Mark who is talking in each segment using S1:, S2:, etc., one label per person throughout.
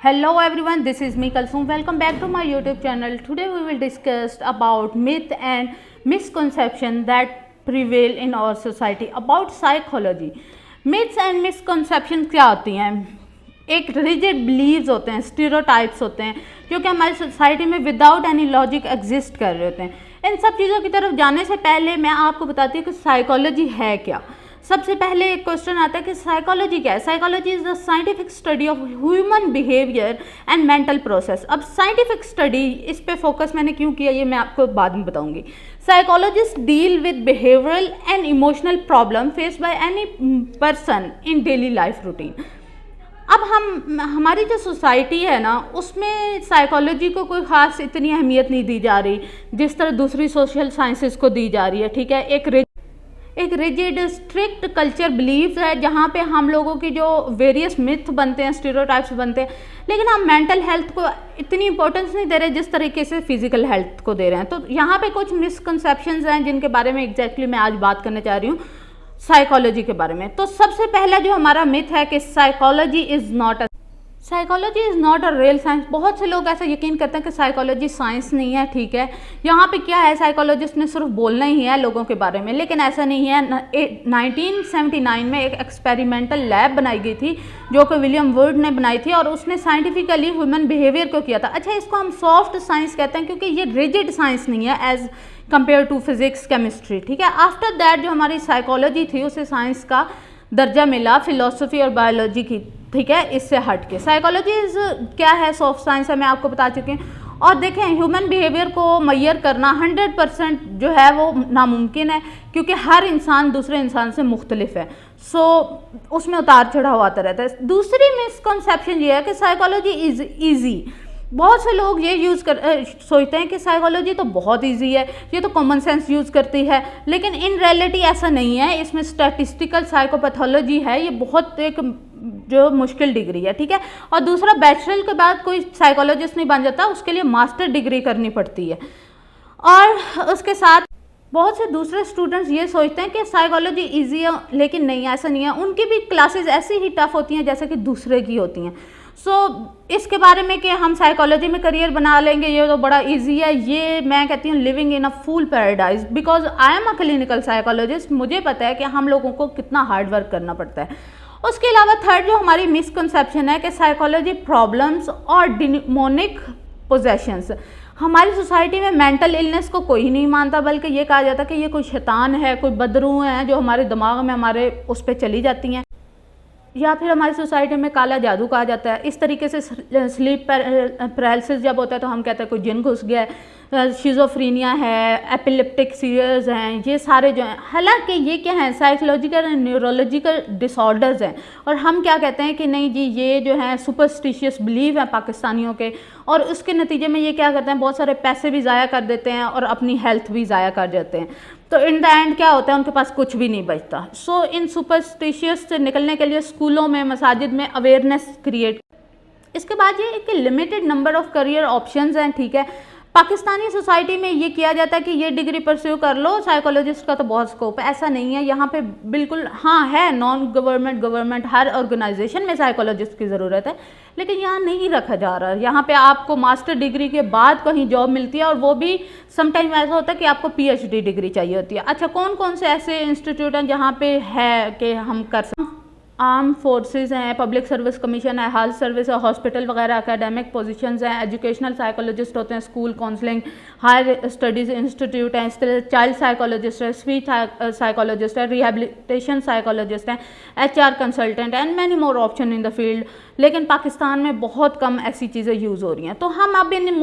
S1: Hello everyone, this is me Kalsoom. Welcome back to my YouTube channel. Today we will discuss about myth and misconception that prevail in our society about psychology. Myths and misconception क्या होती हैं? एक rigid beliefs होते हैं, stereotypes होते हैं जो कि हमारी सोसाइटी में विदाउट एनी लॉजिक एग्जिस्ट कर रहे होते हैं। इन सब चीज़ों की तरफ जाने से पहले मैं आपको बताती हूँ कि साइकोलॉजी है क्या। सबसे पहले एक क्वेश्चन आता है कि साइकोलॉजी क्या है। Psychology is the scientific study of human behaviour and mental process. अब साइंटिफिक स्टडी, इस पे फोकस मैंने क्यों किया ये मैं आपको बाद में बताऊंगी। Psychologist deal with behavioural and emotional problem face by any person in daily life routine. अब हमारी जो सोसाइटी है ना, उसमें साइकोलॉजी को कोई ख़ास इतनी अहमियत नहीं दी जा रही जिस तरह दूसरी सोशल साइंसेस को दी जा रही है। ठीक है, एक रिजिड स्ट्रिक्ट कल्चर बिलीव्स है जहाँ पे हम लोगों की जो वेरियस मिथ बनते हैं, स्टीरियोटाइप्स बनते हैं, लेकिन हम मेंटल हेल्थ को इतनी इंपॉर्टेंस नहीं दे रहे जिस तरीके से फिजिकल हेल्थ को दे रहे हैं। तो यहाँ पे कुछ मिसकंसेप्शंस हैं जिनके बारे में एग्जैक्टली मैं आज बात करने चाह रही हूँ साइकोलॉजी के बारे में। तो सबसे पहला जो हमारा मिथ है कि psychology is not a real science. बहुत से लोग ऐसा यकीन करते हैं कि साइकोलॉजी साइंस नहीं है। ठीक है, यहाँ पे क्या है, साइकोलॉजिस्ट ने सिर्फ बोलना ही है लोगों के बारे में, लेकिन ऐसा नहीं है। 1979 में एक एक्सपेरिमेंटल लैब बनाई गई थी जो कि विलियम वुड ने बनाई थी और उसने साइंटिफिकली ह्यूमन बिहेवियर को किया था। अच्छा, इसको हम सॉफ्ट साइंस कहते हैं क्योंकि ये रिजिड साइंस नहीं है as compared to physics, chemistry. ठीक है, आफ्टर दैट जो हमारी साइकोलॉजी थी उसे साइंस का दर्जा मिला फिलॉसफी और बायोलॉजी की। ठीक है, इससे हट के साइकोलॉजी क्या है, सॉफ्ट साइंस है, मैं आपको बता चुकी हूँ। और देखें, ह्यूमन बिहेवियर को मैयर करना 100% जो है वो नामुमकिन है क्योंकि हर इंसान दूसरे इंसान से मुख्तलिफ है। सो उसमें उतार चढ़ाव आता रहता है। दूसरी मिसकंसेप्शन ये है कि साइकोलॉजी इज ईजी। बहुत से लोग ये सोचते हैं कि साइकोलॉजी तो बहुत इजी है, ये तो कॉमन सेंस यूज़ करती है, लेकिन इन रियलिटी ऐसा नहीं है। इसमें स्टैटिस्टिकल साइकोपैथोलॉजी है, ये बहुत एक जो मुश्किल डिग्री है। ठीक है, और दूसरा, बैचलर के बाद कोई साइकोलॉजिस्ट नहीं बन जाता, उसके लिए मास्टर डिग्री करनी पड़ती है। और उसके साथ बहुत से दूसरे स्टूडेंट्स ये सोचते हैं कि साइकोलॉजी इजी है, लेकिन नहीं, ऐसा नहीं है। उनकी भी क्लासेस ऐसी ही टफ होती हैं जैसे कि दूसरे की होती हैं। इसके बारे में कि हम साइकोलॉजी में करियर बना लेंगे ये तो बड़ा इजी है, ये मैं कहती हूँ living in a fool paradise, because I am a clinical psychologist. मुझे पता है कि हम लोगों को कितना हार्ड वर्क करना पड़ता है। उसके अलावा थर्ड जो हमारी मिसकंसेप्शन है कि साइकोलॉजी प्रॉब्लम्स और डिमोनिक पोजेशंस। हमारी सोसाइटी में मेंटल इलनेस को कोई नहीं मानता, बल्कि ये कहा जाता है कि ये कोई शैतान है, कोई बदरूह है जो हमारे दिमाग में हमारे उस पर चली जाती हैं, या फिर हमारी सोसाइटी में काला जादू कहा जाता है। इस तरीके से स्लीप पैरालिसिस जब होता है तो हम कहते हैं कोई जिन घुस गया है, शिज़ोफ्रीनिया है, एपिलेप्टिक सीरियर्स हैं, ये सारे जो हैं, हालांकि ये क्या हैं, साइकोलॉजिकल एंड न्यूरोलॉजिकल डिसऑर्डर्स हैं। और हम क्या कहते हैं कि नहीं जी, ये जो हैं सुपरस्टिशियस बिलीव हैं पाकिस्तानियों के, और उसके नतीजे में ये क्या करते हैं, बहुत सारे पैसे भी ज़ाया कर देते हैं और अपनी हेल्थ भी ज़ाया कर देते हैं। तो इन द एंड क्या होता है, उनके पास कुछ भी नहीं बचता। सो इन सुपरस्टिशियस से निकलने के लिए स्कूलों में, मसाजिद में अवेयरनेस क्रिएट। इसके बाद ये एक limited number of career options हैं। ठीक है, पाकिस्तानी सोसाइटी में ये किया जाता है कि ये डिग्री परस्यू कर लो, साइकोलॉजिस्ट का तो बहुत स्कोप है। ऐसा नहीं है, यहाँ पे बिल्कुल हाँ है, नॉन गवर्नमेंट हर ऑर्गेनाइजेशन में साइकोलॉजिस्ट की ज़रूरत है, लेकिन यहाँ नहीं रखा जा रहा। यहाँ पे आपको मास्टर डिग्री के बाद कहीं जॉब मिलती है, और वो भी समटाइम ऐसा होता है कि आपको PhD डिग्री चाहिए होती है। अच्छा, कौन कौन से ऐसे इंस्टीट्यूट हैं जहाँ पे है कि हम कर सकते? आर्म फोर्सेस हैं, पब्लिक सर्विस कमीशन है, हेल्थ सर्विस है, हॉस्पिटल वगैरह, एकेडमिक पोजीशंस हैं, एजुकेशनल साइकोलॉजिस्ट होते हैं, school counselling, higher studies institute हैं, इस तरह चाइल्ड साइकोलॉजिस्ट है, स्पीच साइकोलॉजिस्ट है, रिहेबिलिटेशन साइकोलॉजिस्ट हैं, HR consultant and many more option in the field. लेकिन पाकिस्तान में बहुत कम ऐसी चीज़ें यूज़ हो रही हैं। तो हम अब इन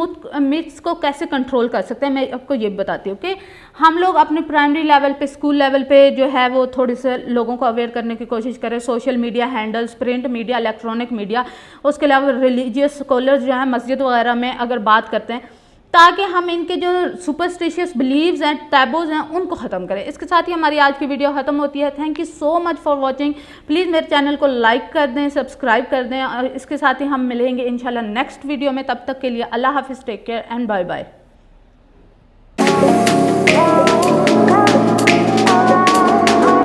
S1: मिथ्स को कैसे कंट्रोल कर सकते हैं, मैं आपको ये बताती हूँ कि हम लोग अपने प्राइमरी लेवल पे, स्कूल लेवल पे जो है वो थोड़े से लोगों को अवेयर करने की कोशिश करें। Social media handles, print media, electronic media, उसके अलावा रिलीजियस स्कॉलर्स जो हैं मस्जिद वगैरह में अगर बात करते हैं, ताकि हम इनके जो सुपरस्टिशियस बिलीव्स हैं, टैबूज हैं, उनको ख़त्म करें। इसके साथ ही हमारी आज की वीडियो ख़त्म होती है। Thank you so much for watching. Please मेरे चैनल को लाइक कर दें, सब्सक्राइब कर दें, और इसके साथ ही हम मिलेंगे इंशाल्लाह नेक्स्ट वीडियो में। तब तक के लिए अल्लाह हाफिज़, take care and bye bye.